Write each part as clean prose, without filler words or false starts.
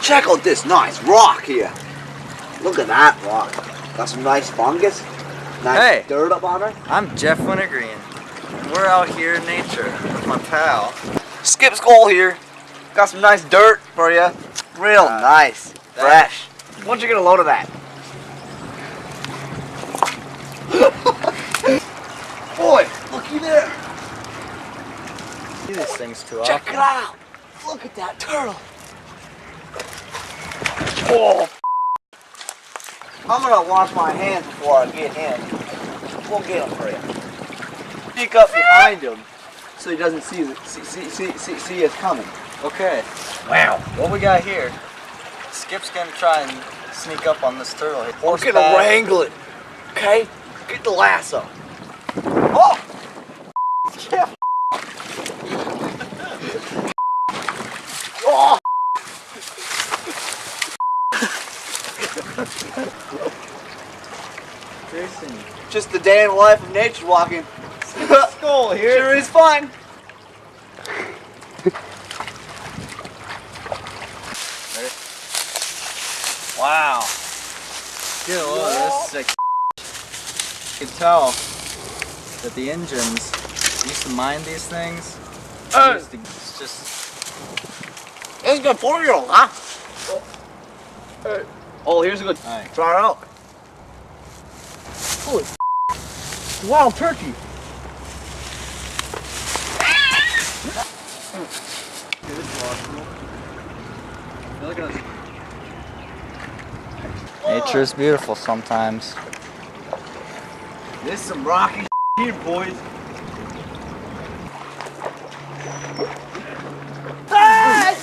Check out this nice rock here. Look at that rock. Got some nice fungus. Nice dirt up on her. I'm Jeff Wintergreen, and we're out here in nature with my pal. Skip Skull here. Got some nice dirt for you. Real nice. Fresh. Why don't you get a load of that? Boy, looky there. See these things too often. Check it out. Look at that turtle. Oh. I'm gonna wash my hands before I get in. We'll get him for you. Sneak up behind him so he doesn't see us coming. Okay. Wow. What we got here? Skip's gonna try and sneak up on this turtle. We're gonna wrangle it. Okay? Get the lasso. Oh! Jeff. Oh! Jason. Just the day in the life of nature walking. Skull here. Sure is fun. Wow. Get a load of this sick. You can tell that the engines used to mine these things. It's just. This is good 4-year-old, huh? Oh, here's a good. Right. Try it out. Holy wild turkey. Look at us. Nature is beautiful sometimes. This is some rocky here, boys. Hey!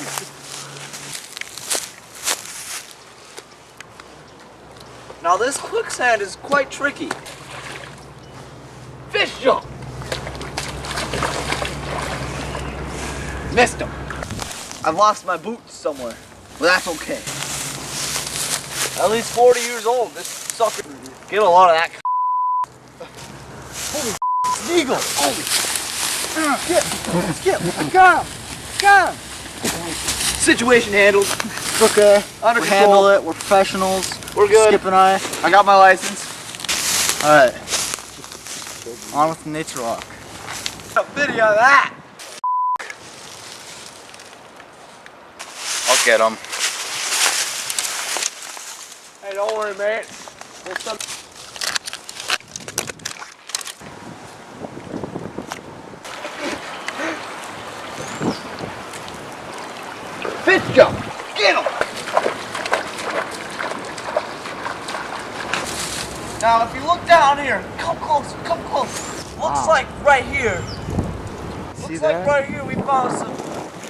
Now this quicksand is quite tricky. Fish jump! Missed him. I've lost my boots somewhere, but that's okay. At least 40 years old, this sucker. Get a lot of that. Holy it's an eagle! Holy Skip! I got him! Got him! Situation handled. Okay. Under we control. handle it. We're professionals. We're good. Skip and I. I got my license. All right. On with the nature walk. A video of that. I'll get him. Hey, don't worry, mate. Fish jump! Get him! Now, if you look down here, come close, come close. Looks like right here. See Looks there? like right here we found some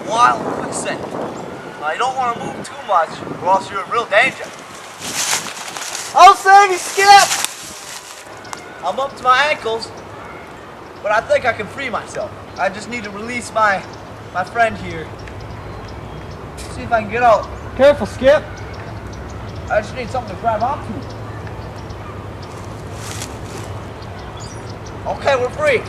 wild quicksand. Now, you don't want to move too much, or else you're in real danger. I'll save you, Skip! I'm up to my ankles, but I think I can free myself. I just need to release my friend here. See if I can get out. Careful, Skip. I just need something to grab onto. Okay, we're free.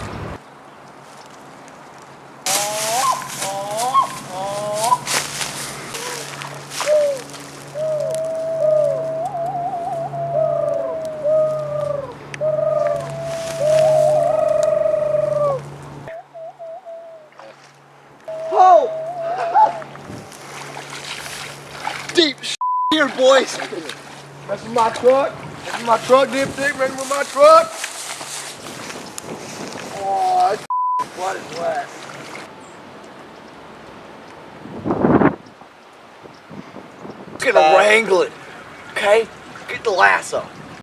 Deep here, boys. That's my truck. That's my truck, dipstick. Ready with my truck. Oh, what is wet. Just gonna wrangle it. Okay? Get the lasso.